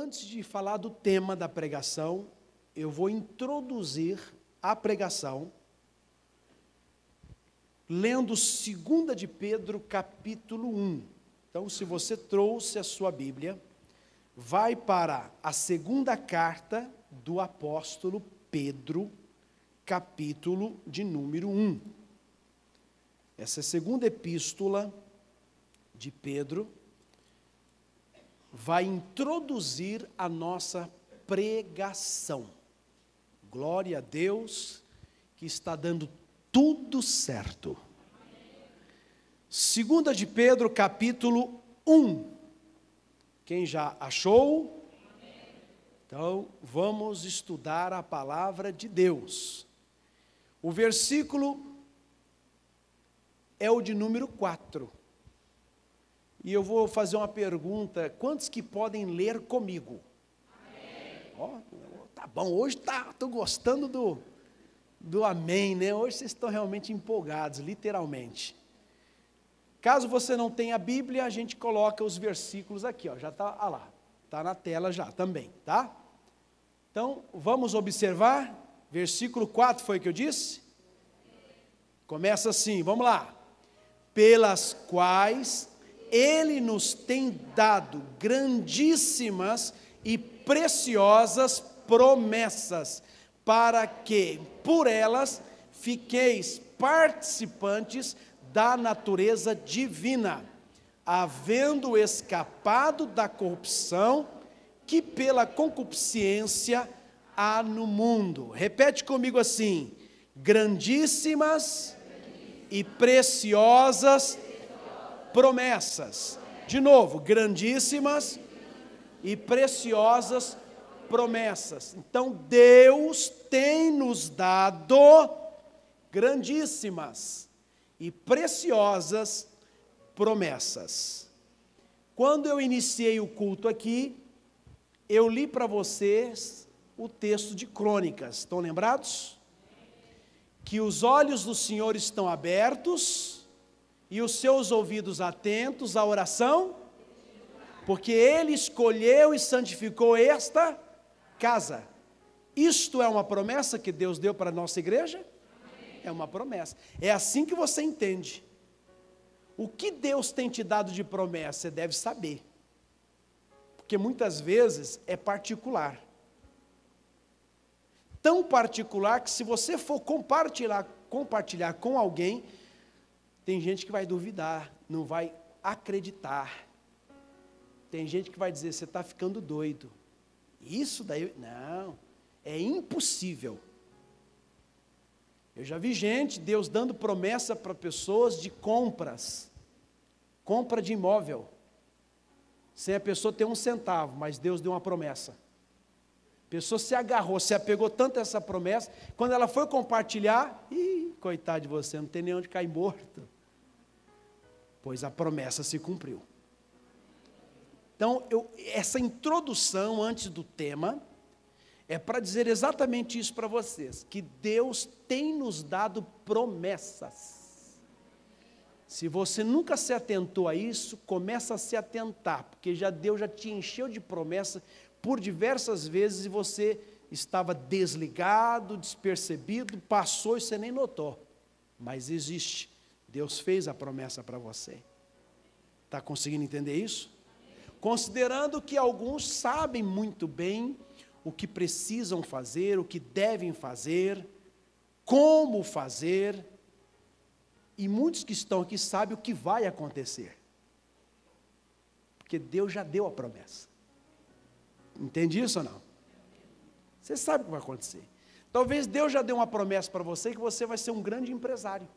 Antes de falar do tema da pregação, eu vou introduzir a pregação lendo 2 de Pedro, capítulo 1. Então, se você trouxe a sua Bíblia, vai para a segunda carta do apóstolo Pedro, capítulo de número 1. Essa é a segunda epístola de Pedro, vai introduzir a nossa pregação. Glória a Deus, que está dando tudo certo. 2 de Pedro, capítulo 1. Quem já achou? Então, vamos estudar a palavra de Deus. O versículo é o de número 4. E eu vou fazer uma pergunta: quantos que podem ler comigo? Ó, tá bom, hoje estou gostando do amém, né? Hoje vocês estão realmente empolgados, literalmente. Caso você não tenha a Bíblia, a gente coloca os versículos aqui, ó, já está lá, está na tela já também, tá? Então, vamos observar, versículo 4 foi o que eu disse? Começa assim, vamos lá. Pelas quais Ele nos tem dado grandíssimas e preciosas promessas, para que, por elas, fiqueis participantes da natureza divina, havendo escapado da corrupção que pela concupiscência há no mundo. Repete comigo assim: grandíssimas e preciosas promessas. De novo, grandíssimas e preciosas promessas. Então, Deus tem nos dado grandíssimas e preciosas promessas. Quando eu iniciei o culto aqui, eu li para vocês o texto de Crônicas. Estão lembrados? Que os olhos do Senhor estão abertos e os seus ouvidos atentos à oração, porque Ele escolheu e santificou esta casa. Isto é uma promessa que Deus deu para a nossa igreja? É uma promessa. É assim que você entende. O que Deus tem te dado de promessa, você deve saber. Porque muitas vezes é particular. Tão particular que se você for compartilhar com alguém, tem gente que vai duvidar, não vai acreditar. Tem gente que vai dizer: você está ficando doido. Isso daí, não, é impossível. Eu já vi gente, Deus dando promessa para pessoas de compras, compra de imóvel, sem a pessoa ter um centavo, mas Deus deu uma promessa. A pessoa se agarrou, se apegou tanto a essa promessa, quando ela foi compartilhar, coitado de você, não tem nem onde cair morto. Pois a promessa se cumpriu. Então, essa introdução antes do tema é para dizer exatamente isso para vocês, que Deus tem nos dado promessas. Se você nunca se atentou a isso, começa a se atentar, porque Deus já te encheu de promessa por diversas vezes e você estava desligado, despercebido, passou e você nem notou. Mas existe, Deus fez a promessa para você. Está conseguindo entender isso? Considerando que alguns sabem muito bem o que precisam fazer, o que devem fazer, como fazer, e muitos que estão aqui sabem o que vai acontecer, porque Deus já deu a promessa. Entende isso ou não? Você sabe o que vai acontecer. Talvez Deus já deu uma promessa para você, que você vai ser um grande empresário.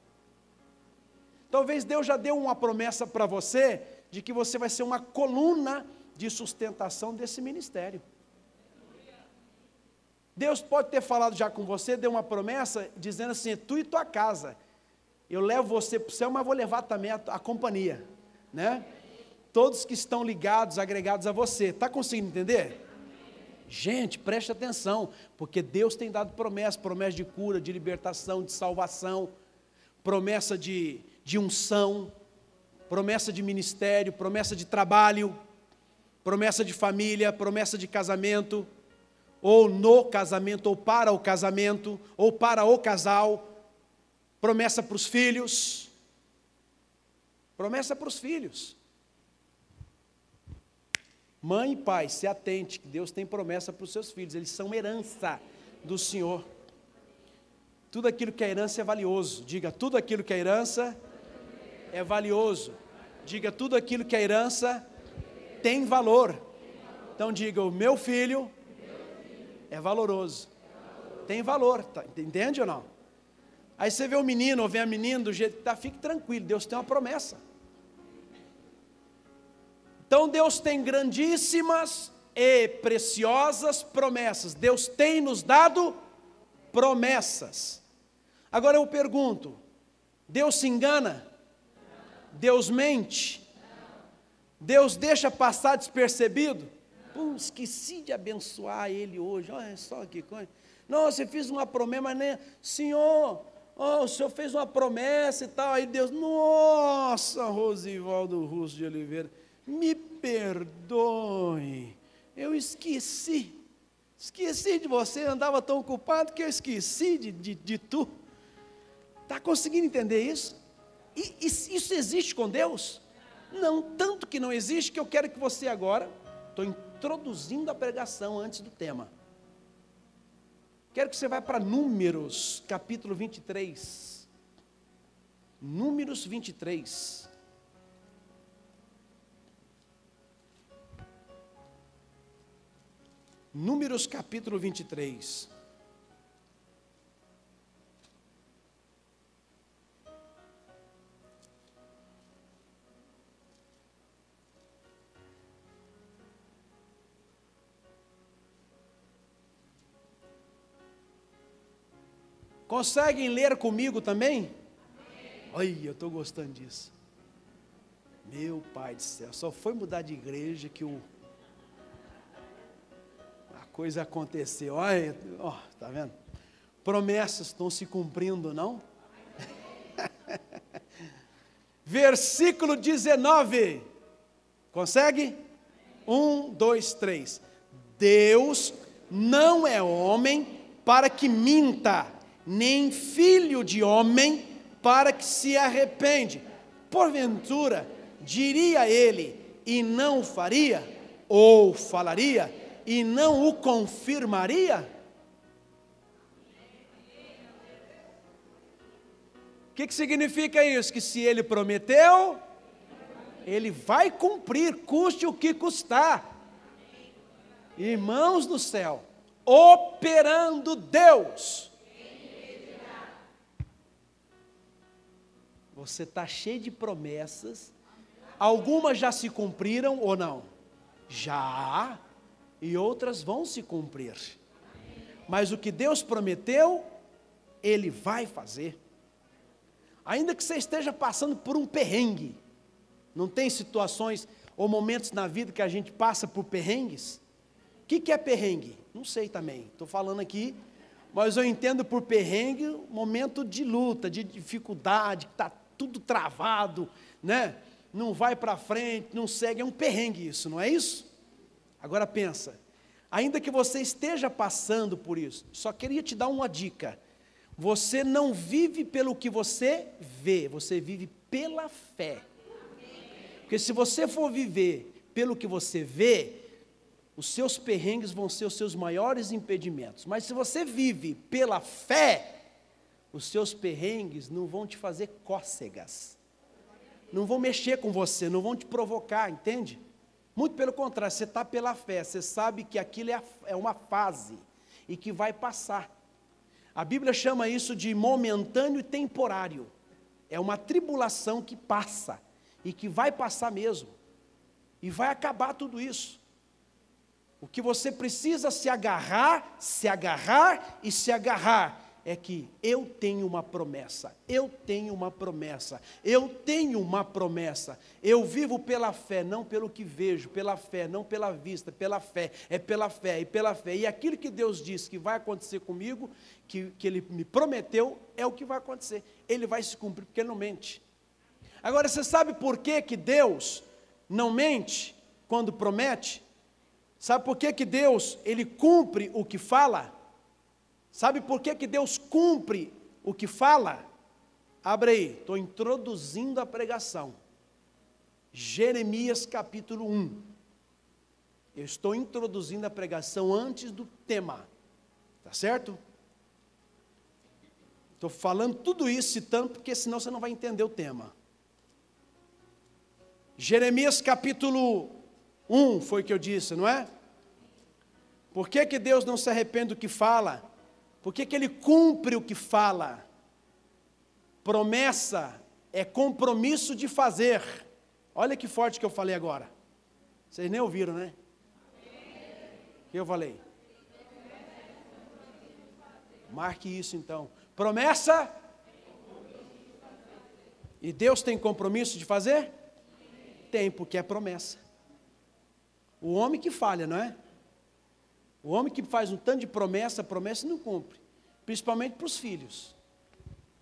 Talvez Deus já deu uma promessa para você, de que você vai ser uma coluna de sustentação desse ministério. Deus pode ter falado já com você, deu uma promessa, dizendo assim: tu e tua casa, eu levo você para o céu, mas vou levar também a companhia, né? Todos que estão ligados, agregados a você. Está conseguindo entender? Gente, preste atenção, porque Deus tem dado promessa de cura, de libertação, de salvação, promessa de unção, promessa de ministério, promessa de trabalho, promessa de família, promessa de casamento, ou no casamento, ou para o casamento, ou para o casal, promessa para os filhos, promessa para os filhos. Mãe e pai, se atente, que Deus tem promessa para os seus filhos, eles são herança do Senhor. Tudo aquilo que é herança é valioso. Diga, tudo aquilo que é herança é valioso. Diga, tudo aquilo que é herança tem valor. Então diga, o meu filho é valoroso. Tem valor, tá? Entende ou não? Aí você vê o menino ou vê a menina do jeito que está, fique tranquilo, Deus tem uma promessa. Então Deus tem grandíssimas e preciosas promessas. Deus tem nos dado promessas. Agora eu pergunto, Deus se engana? Deus mente? Deus deixa passar despercebido? Esqueci de abençoar ele hoje, olha só que coisa. Nossa, eu fiz uma promessa, mas nem... Senhor, o Senhor fez uma promessa e tal, aí Deus, nossa, Rosivaldo Russo de Oliveira, me perdoe, eu esqueci de você, andava tão ocupado que eu esqueci de tu. Está conseguindo entender isso? Isso existe com Deus? Não, tanto que não existe, que eu quero que você agora, estou introduzindo a pregação antes do tema, quero que você vá para Números, capítulo 23, Números 23, Números capítulo 23. Conseguem ler comigo também? Ai, eu estou gostando disso. Meu Pai do céu, só foi mudar de igreja que a coisa aconteceu. Olha, tá vendo? Promessas estão se cumprindo, não? Versículo 19. Consegue? 1, 2, 3. Deus não é homem para que minta, nem filho de homem para que se arrepende. Porventura, diria ele e não o faria? Ou falaria e não o confirmaria? O que significa isso? Que se ele prometeu, ele vai cumprir, custe o que custar. Irmãos do céu, operando Deus. Você está cheio de promessas, algumas já se cumpriram ou não? Já, e outras vão se cumprir. Mas o que Deus prometeu, Ele vai fazer. Ainda que você esteja passando por um perrengue, não tem situações ou momentos na vida que a gente passa por perrengues? O que é perrengue? Não sei também, estou falando aqui, mas eu entendo por perrengue um momento de luta, de dificuldade, que está tudo travado, né? Não vai para frente, não segue, é um perrengue isso, não é isso? Agora pensa, ainda que você esteja passando por isso, só queria te dar uma dica, você não vive pelo que você vê, você vive pela fé, porque se você for viver pelo que você vê, os seus perrengues vão ser os seus maiores impedimentos, mas se você vive pela fé, os seus perrengues não vão te fazer cócegas, não vão mexer com você, não vão te provocar, entende? Muito pelo contrário, você está pela fé, você sabe que aquilo é uma fase e que vai passar. A Bíblia chama isso de momentâneo e temporário, é uma tribulação que passa e que vai passar mesmo, e vai acabar tudo isso. O que você precisa se agarrar e se agarrar, é que eu tenho uma promessa, eu tenho uma promessa, eu tenho uma promessa, eu vivo pela fé, não pelo que vejo, pela fé, não pela vista, pela fé, é pela fé e pela fé, e aquilo que Deus disse que vai acontecer comigo, que Ele me prometeu, é o que vai acontecer, Ele vai se cumprir, porque Ele não mente. Agora você sabe por que Deus não mente? quando promete, sabe por que que Deus, Ele cumpre o que fala? Sabe por que que Deus cumpre o que fala? Abre aí, estou introduzindo a pregação. Jeremias capítulo 1. Eu estou introduzindo a pregação antes do tema, tá certo? Estou falando tudo isso, citando, porque senão você não vai entender o tema. Jeremias capítulo 1, foi o que eu disse, não é? Por que que Deus não se arrepende do que fala? Por que que Ele cumpre o que fala? Promessa é compromisso de fazer. Olha que forte que eu falei agora. Vocês nem ouviram, né? O que eu falei? Marque isso então. Promessa. E Deus tem compromisso de fazer? Tem, porque é promessa. O homem que falha, não é? O homem que faz um tanto de promessa, promessa não cumpre. Principalmente para os filhos.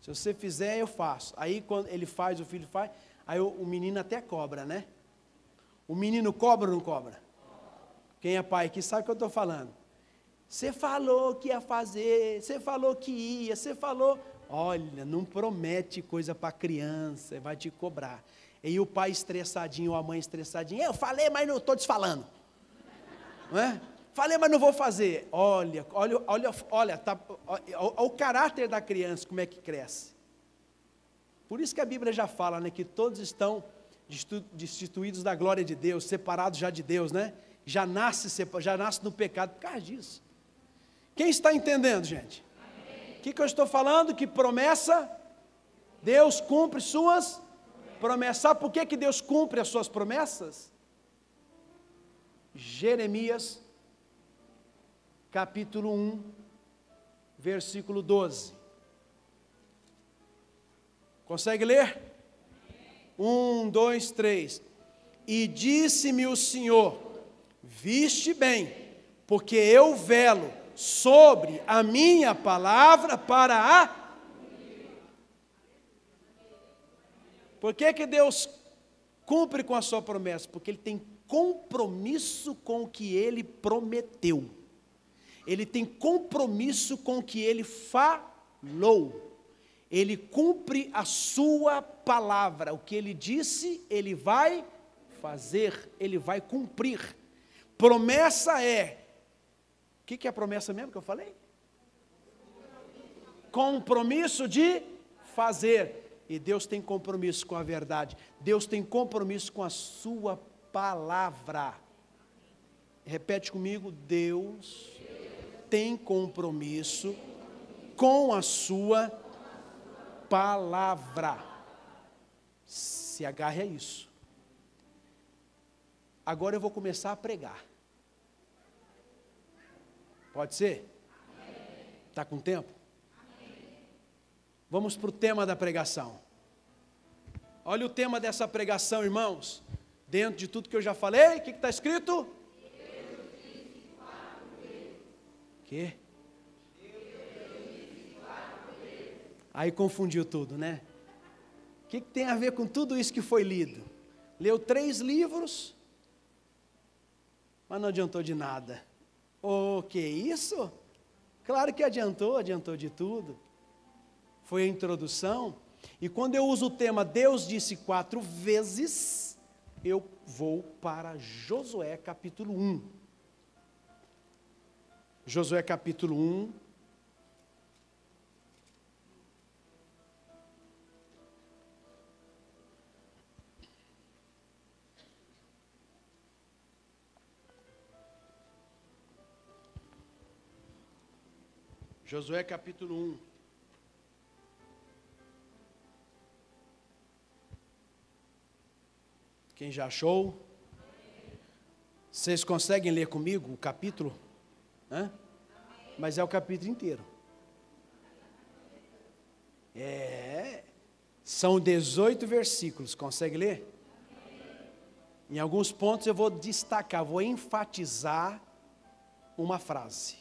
Se você fizer, eu faço. Aí quando ele faz, o filho faz, aí o menino até cobra, né? O menino cobra ou não cobra? Quem é pai aqui sabe o que eu estou falando. Você falou que ia fazer, você falou que ia, você falou... Olha, não promete coisa para criança, vai te cobrar. E o pai estressadinho, ou a mãe estressadinha, eu falei, mas não estou desfalando. Não é? Falei, mas não vou fazer. Olha, o caráter da criança, como é que cresce. Por isso que a Bíblia já fala, né, que todos estão destituídos da glória de Deus, separados já de Deus, né? Já nasce no pecado por causa disso. Quem está entendendo, gente? O que eu estou falando? Que promessa, Deus cumpre suas promessas. Sabe por que Deus cumpre as suas promessas? Jeremias, capítulo 1, versículo 12. Consegue ler? 1, 2, 3. E disse-me o Senhor, viste bem, porque eu velo sobre a minha palavra para a... Por que Deus cumpre com a sua promessa? Porque Ele tem compromisso com o que Ele prometeu. Ele tem compromisso com o que Ele falou. Ele cumpre a sua palavra. O que Ele disse, Ele vai fazer, Ele vai cumprir. Promessa é... O que é a promessa mesmo que eu falei? Compromisso de fazer. E Deus tem compromisso com a verdade. Deus tem compromisso com a sua palavra. Repete comigo, Deus tem compromisso com a sua palavra. Se agarre a isso. Agora eu vou começar a pregar. Pode ser? Está com tempo? Vamos para o tema da pregação. Olha o tema dessa pregação, irmãos. Dentro de tudo que eu já falei, o que está escrito? Quê? Aí confundiu tudo, né? O que tem a ver com tudo isso que foi lido? Leu 3 livros, mas não adiantou de nada. O que isso? Claro que adiantou de tudo. Foi a introdução. E quando eu uso o tema Deus disse 4 vezes, eu vou para Josué capítulo 1. Josué capítulo 1. Josué capítulo 1. Quem já achou? Vocês conseguem ler comigo o capítulo? Hã? Mas é o capítulo inteiro. São 18 versículos. Consegue ler? Em alguns pontos eu vou destacar, vou enfatizar uma frase.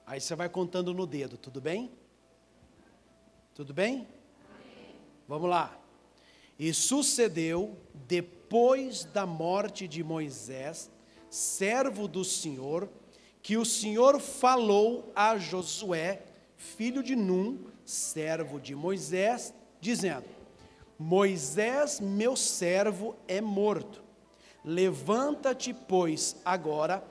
Aí você vai contando no dedo, tudo bem? Tudo bem? Vamos lá. E sucedeu, depois da morte de Moisés, servo do Senhor, que o Senhor falou a Josué, filho de Num, servo de Moisés, dizendo: Moisés, meu servo, é morto. Levanta-te, pois, agora,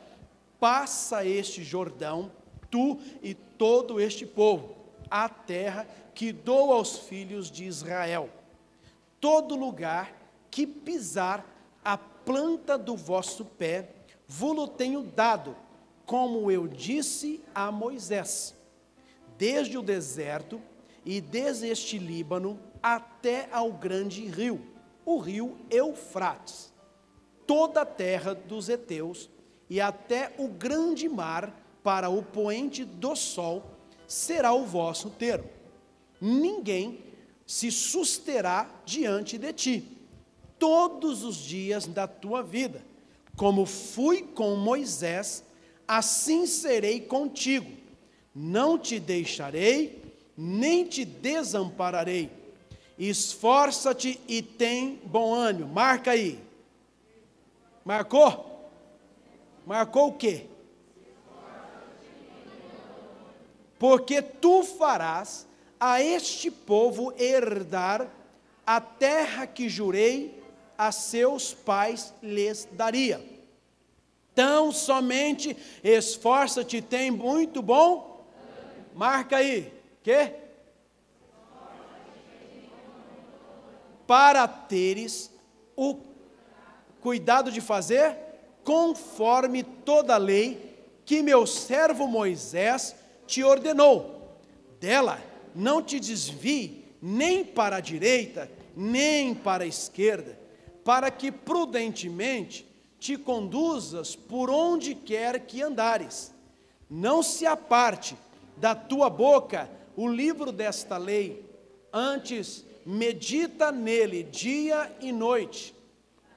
passa este Jordão, tu e todo este povo, a terra que dou aos filhos de Israel. Todo lugar que pisar a planta do vosso pé, vo-lo tenho dado, como eu disse a Moisés, desde o deserto e desde este Líbano até ao grande rio, o rio Eufrates, toda a terra dos heteus e até o grande mar para o poente do sol, será o vosso termo. Ninguém se susterá diante de ti, todos os dias da tua vida. Como fui com Moisés, assim serei contigo. Não te deixarei, nem te desampararei. Esforça-te e tem bom ânimo. Marca aí. Marcou? Marcou o quê? Porque tu farás a este povo herdar a terra que jurei a seus pais lhes daria. Tão somente esforça-te, tem muito bom. Marca aí. Quê? Para teres o cuidado de fazer conforme toda a lei que meu servo Moisés te ordenou. Dela não te desvie nem para a direita, nem para a esquerda, para que prudentemente te conduzas por onde quer que andares. Não se aparte da tua boca o livro desta lei, antes medita nele dia e noite,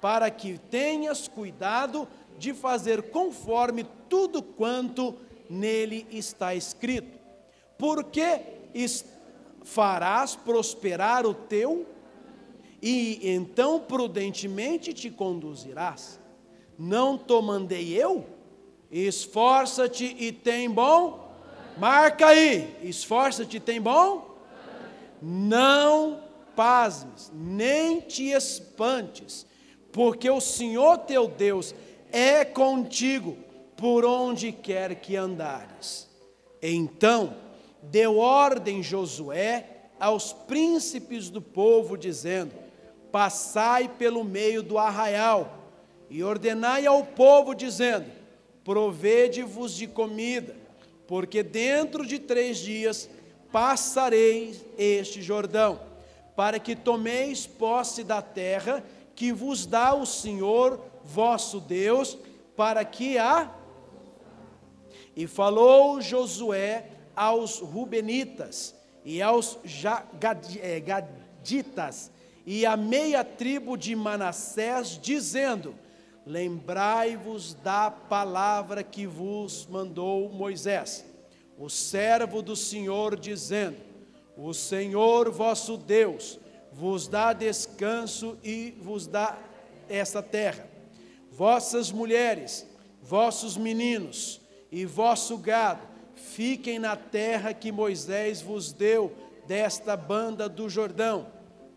para que tenhas cuidado de fazer conforme tudo quanto nele está escrito. Porque farás prosperar o teu, e então prudentemente te conduzirás. Não te mandei eu? Esforça-te e tem bom. Marca aí. Esforça-te e tem bom. Não pasmes, nem te espantes, porque o Senhor teu Deus é contigo por onde quer que andares. Então deu ordem Josué aos príncipes do povo, dizendo: passai pelo meio do arraial, e ordenai ao povo, dizendo: provede-vos de comida, porque dentro de 3 dias passareis este Jordão, para que tomeis posse da terra que vos dá o Senhor vosso Deus, para que a... E falou Josué aos Rubenitas, e aos Gaditas, e à meia tribo de Manassés, dizendo: lembrai-vos da palavra que vos mandou Moisés, o servo do Senhor, dizendo: o Senhor vosso Deus vos dá descanso e vos dá essa terra. Vossas mulheres, vossos meninos e vosso gado fiquem na terra que Moisés vos deu desta banda do Jordão.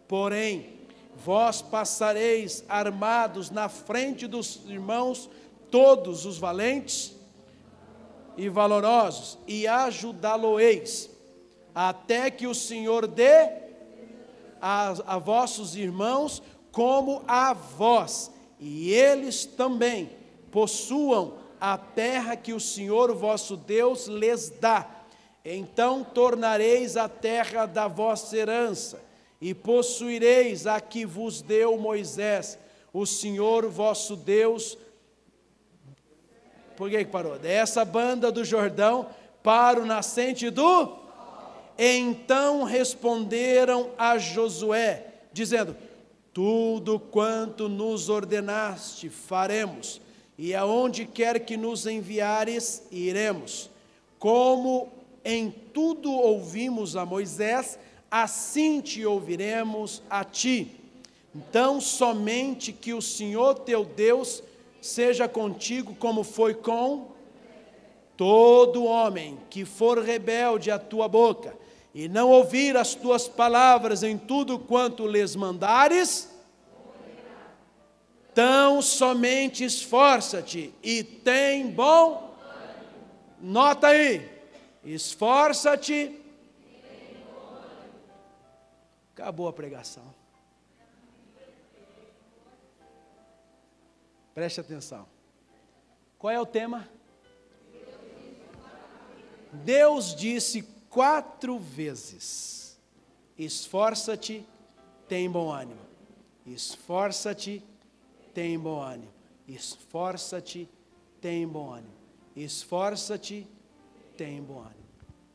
Porém, vós passareis armados na frente dos irmãos, todos os valentes e valorosos, e ajudá-lo-eis, até que o Senhor dê a vossos irmãos como a vós, e eles também possuam a terra que o Senhor vosso Deus lhes dá. Então tornareis a terra da vossa herança, e possuireis a que vos deu Moisés, o Senhor vosso Deus. Por que parou? Dessa banda do Jordão para o nascente do... Então responderam a Josué, dizendo: tudo quanto nos ordenaste faremos, e aonde quer que nos enviares, iremos. Como em tudo ouvimos a Moisés, assim te ouviremos a ti. Então somente que o Senhor teu Deus seja contigo como foi com todo homem que for rebelde à tua boca, e não ouvir as tuas palavras em tudo quanto lhes mandares, tão somente esforça-te e tem bom. Nota aí, esforça-te. Acabou a pregação. Preste atenção. Qual é o tema? Deus disse 4 vezes: esforça-te, tem bom ânimo. Esforça-te, tem bom ânimo. Esforça-te, tem bom ânimo. Esforça-te, tem bom ânimo.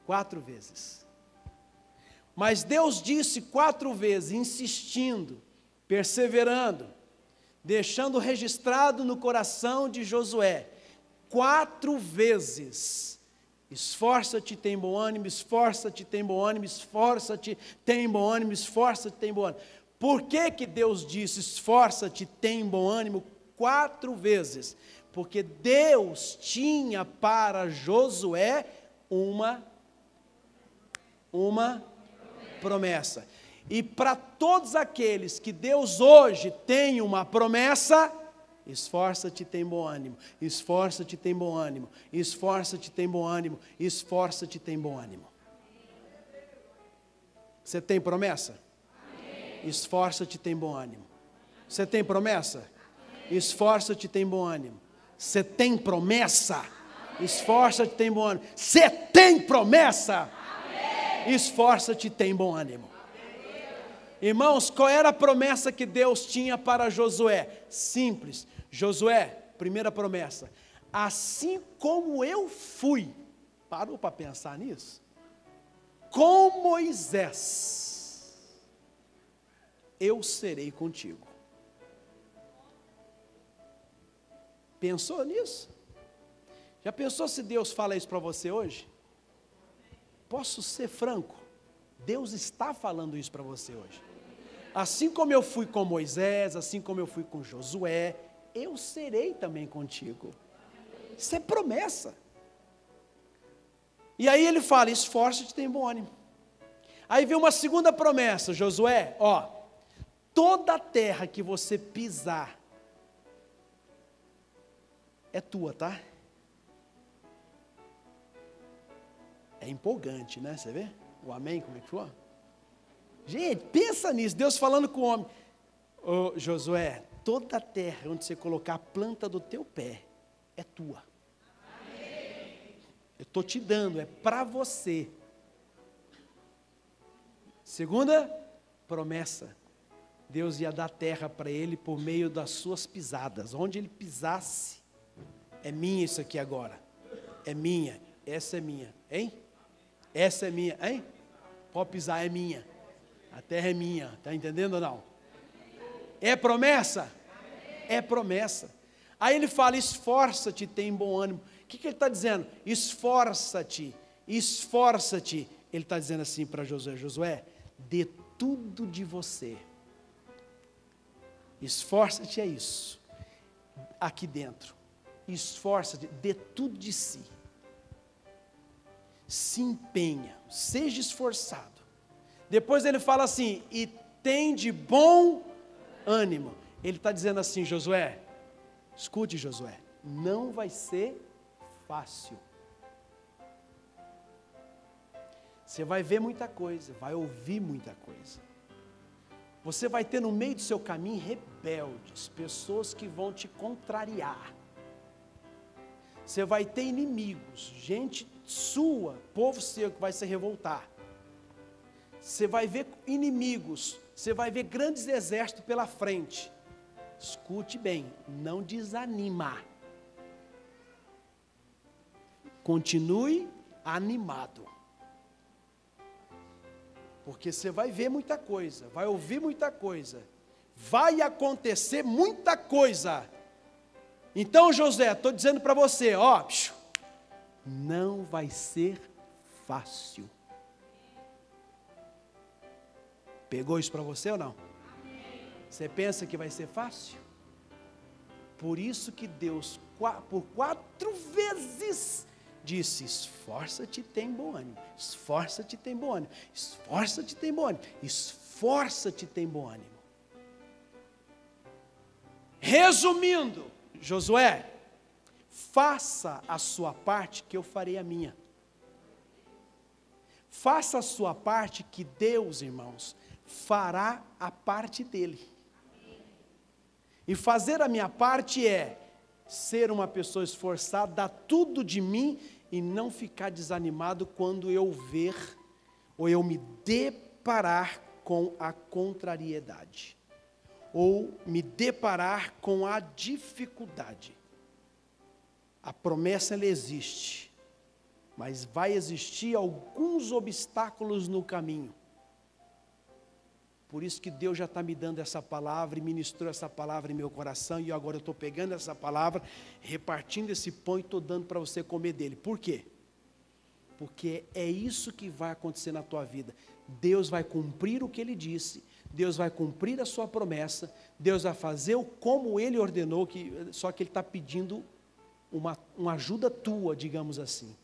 4 vezes. Mas Deus disse 4 vezes, insistindo, perseverando, deixando registrado no coração de Josué, 4 vezes: esforça-te, tem bom ânimo, esforça-te, tem bom ânimo, esforça-te, tem bom ânimo, esforça-te, tem bom ânimo. Por que que Deus disse esforça-te, tem bom ânimo 4 vezes? Porque Deus tinha para Josué uma promessa. E para todos aqueles que Deus hoje tem uma promessa, esforça-te, tem bom ânimo, esforça-te, tem bom ânimo, esforça-te, tem bom ânimo, esforça-te, tem bom ânimo. Você tem promessa? Esforça-te, tem bom ânimo. Você tem promessa? Esforça-te, tem bom ânimo. Você tem promessa? Esforça-te, tem bom ânimo. Você tem promessa? Esforça-te, tem bom ânimo. Irmãos, qual era a promessa que Deus tinha para Josué? Simples. Josué, primeira promessa: assim como eu fui, parou para pensar nisso? Com Moisés, eu serei contigo. Pensou nisso? Já pensou se Deus fala isso para você hoje? Posso ser franco? Deus está falando isso para você hoje. Assim como eu fui com Moisés, assim como eu fui com Josué, eu serei também contigo. Isso é promessa. E aí ele fala: esforça-te, tem bom ânimo. Aí vem uma segunda promessa: Josué, ó, toda a terra que você pisar é tua, tá? É empolgante, né? Você vê? O amém, como é que foi? Gente, pensa nisso, Deus falando com o homem. Ô, Josué, toda a terra onde você colocar a planta do teu pé é tua. Amém. Eu estou te dando, é para você. Segunda promessa: Deus ia dar terra para ele por meio das suas pisadas. Onde ele pisasse, é minha isso aqui agora. É minha, essa é minha, hein? Essa é minha, hein? Pode pisar, é minha. A terra é minha, está entendendo ou não? É promessa? É promessa. Aí ele fala: esforça-te, tem bom ânimo. O que ele está dizendo? Esforça-te, esforça-te. Ele está dizendo assim para Josué: Josué, dê tudo de você. Esforça-te, é isso. Aqui dentro. Esforça-te, dê tudo de si. Se empenha, seja esforçado. Depois ele fala assim: e tem de bom ânimo. Ele está dizendo assim: Josué, escute, Josué, não vai ser fácil. Você vai ver muita coisa, vai ouvir muita coisa. Você vai ter no meio do seu caminho rebeldes, pessoas que vão te contrariar. Você vai ter inimigos, gente sua, povo seu que vai se revoltar. Você vai ver inimigos, você vai ver grandes exércitos pela frente. Escute bem, não desanima. Continue animado. Porque você vai ver muita coisa, vai ouvir muita coisa, vai acontecer muita coisa. Então, José, estou dizendo para você, ó, não vai ser fácil. Pegou isso para você ou não? Você pensa que vai ser fácil? Por isso que Deus, por 4 vezes, disse: esforça-te e tem bom ânimo, esforça-te e tem bom ânimo, esforça-te e tem bom ânimo, esforça-te e tem bom ânimo. Resumindo, Josué, faça a sua parte que eu farei a minha. Faça a sua parte que Deus, irmãos, fará a parte dele. E fazer a minha parte é ser uma pessoa esforçada, dar tudo de mim e não ficar desanimado quando eu ver ou eu me deparar com a contrariedade, ou me deparar com a dificuldade. A promessa, ela existe, mas vai existir alguns obstáculos no caminho. Por isso que Deus já está me dando essa palavra e ministrou essa palavra em meu coração, e agora eu estou pegando essa palavra, repartindo esse pão e estou dando para você comer dele. Por quê? Porque é isso que vai acontecer na tua vida. Deus vai cumprir o que Ele disse, Deus vai cumprir a sua promessa, Deus vai fazer como Ele ordenou, só que Ele está pedindo uma ajuda tua, digamos assim.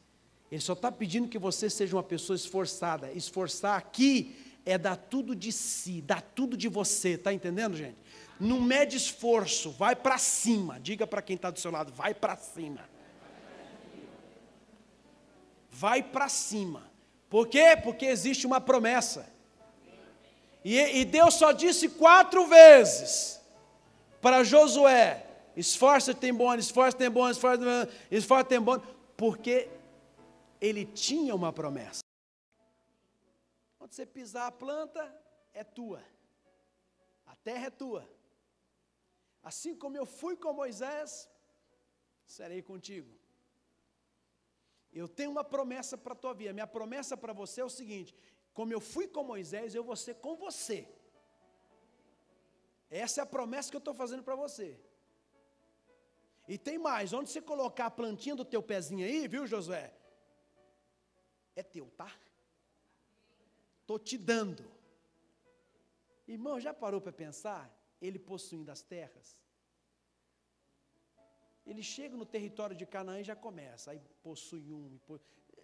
Ele só está pedindo que você seja uma pessoa esforçada. Esforçar aqui é dar tudo de si, dar tudo de você, está entendendo, gente? Não mede esforço, vai para cima. Diga para quem está do seu lado: vai para cima. Vai para cima. Por quê? Porque existe uma promessa. E Deus só disse 4 vezes para Josué: esforça-te, tem bom ânimo, esforça-te, tem bom ânimo, esforça-te, tem bom ânimo, porque Ele tinha uma promessa. Quando você pisar a planta, é tua. A terra é tua. Assim como eu fui com Moisés, serei contigo. Eu tenho uma promessa para a tua vida. Minha promessa para você é o seguinte: como eu fui com Moisés, eu vou ser com você. Essa é a promessa que eu estou fazendo para você. E tem mais: onde você colocar a plantinha do teu pezinho aí, viu, Josué? É teu, tá? Estou te dando. Irmão, já parou para pensar? Ele possuindo as terras. Ele chega no território de Canaã e já começa. Aí possui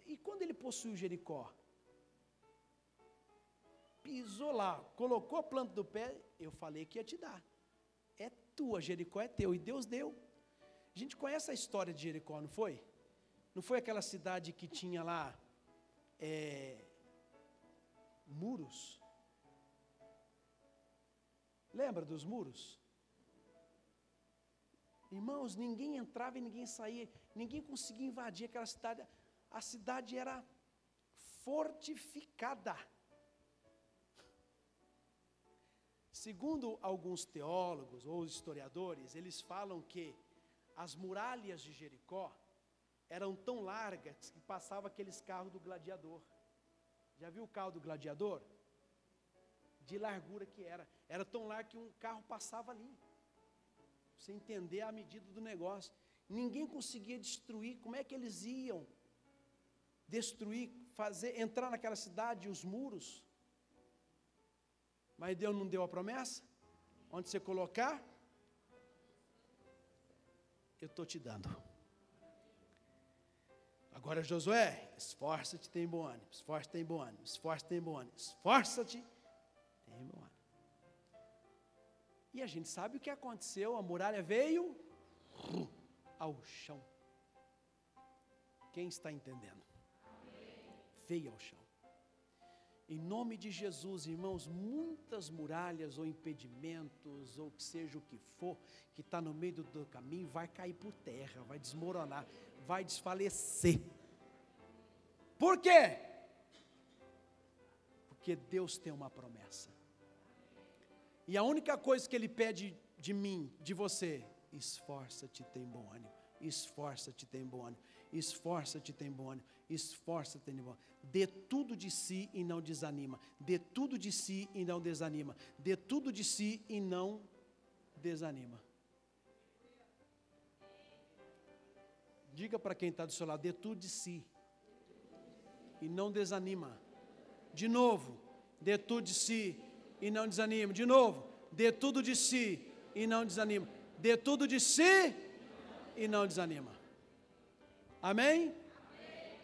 E quando ele possuiu Jericó? Pisou lá, colocou a planta do pé, eu falei que ia te dar. É tua, Jericó é teu. E Deus deu. A gente conhece a história de Jericó, não foi? Não foi aquela cidade que tinha lá muros? Lembra dos muros? Irmãos, ninguém entrava e ninguém saía, ninguém conseguia invadir aquela cidade. A cidade era fortificada. Segundo alguns teólogos ou historiadores, eles falam que as muralhas de Jericó eram tão largas que passava aqueles carros do gladiador. Já viu o carro do gladiador? De largura que era. Era tão largo que um carro passava ali. Você entender a medida do negócio. Ninguém conseguia destruir. Como é que eles iam destruir, entrar naquela cidade, os muros? Mas Deus não deu a promessa? Onde você colocar, eu estou te dando. Agora, Josué, esforça-te, tem bom ânimo, esforça-te, tem bom ânimo, esforça-te, tem bom ânimo, esforça-te, tem bom ânimo. E a gente sabe o que aconteceu, a muralha veio ao chão. Quem está entendendo? Veio ao chão. Em nome de Jesus, irmãos, muitas muralhas ou impedimentos, ou que seja o que for, que está no meio do caminho, vai cair por terra, vai desmoronar, vai desfalecer. Por quê? Porque Deus tem uma promessa. E a única coisa que Ele pede de mim, de você: esforça-te, tem bom ânimo, esforça-te, tem bom ânimo, esforça-te, tem bom ânimo, esforça-te, tem bom ânimo. Dê tudo de si e não desanima. Dê tudo de si e não desanima. Dê tudo de si e não desanima. Diga para quem está do seu lado: dê tudo de si e não desanima. De novo, dê tudo de si e não desanima. De novo, dê tudo de si e não desanima. dê tudo de si e não desanima. Amém?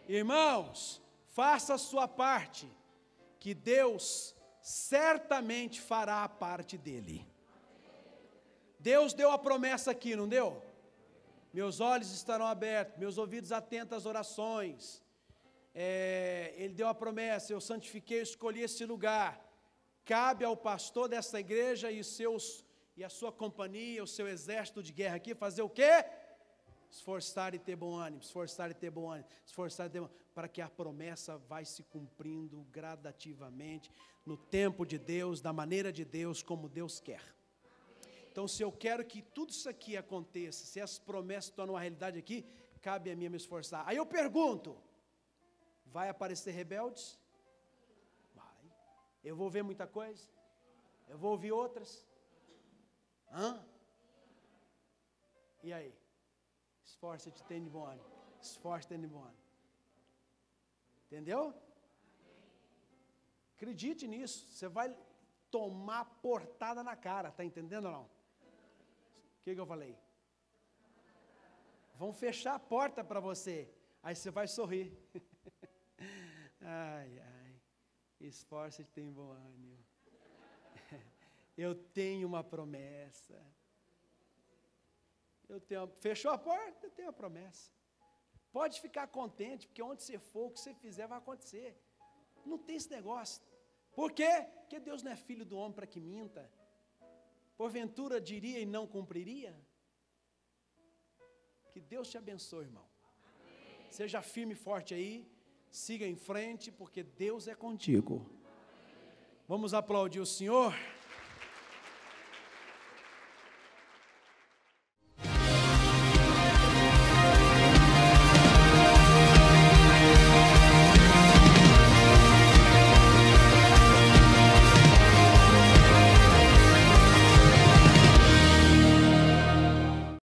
Irmãos, faça a sua parte, que Deus certamente fará a parte dele. Deus deu a promessa aqui, não deu? Meus olhos estarão abertos, meus ouvidos atentos às orações. Ele deu a promessa, eu santifiquei, escolhi esse lugar. Cabe ao pastor dessa igreja e a sua companhia, o seu exército de guerra aqui, fazer o quê? Esforçar e ter bom ânimo, esforçar e ter bom ânimo, esforçar e ter bom ânimo, para que a promessa vai se cumprindo gradativamente, no tempo de Deus, da maneira de Deus, como Deus quer. Então, se eu quero que tudo isso aqui aconteça, se as promessas se tornam uma realidade aqui, cabe a mim me esforçar. Aí eu pergunto, vai aparecer rebeldes? Vai. Eu vou ver muita coisa? Eu vou ouvir outras? E aí? Esforça-te, tem de bom ânimo. Esforça-te, tem de bom ânimo. Entendeu? Acredite nisso. Você vai tomar portada na cara. Está entendendo ou não? O que eu falei? Vão fechar a porta para você. Aí você vai sorrir. Ai, ai. Esforça-te, tem bom ânimo. Eu tenho uma promessa. Fechou a porta, eu tenho a promessa. Pode ficar contente, porque onde você for, o que você fizer vai acontecer. Não tem esse negócio. Por quê? Porque Deus não é filho do homem para que minta. Porventura diria e não cumpriria? Que Deus te abençoe, irmão. Amém. Seja firme e forte aí, siga em frente, porque Deus é contigo. Vamos aplaudir o Senhor.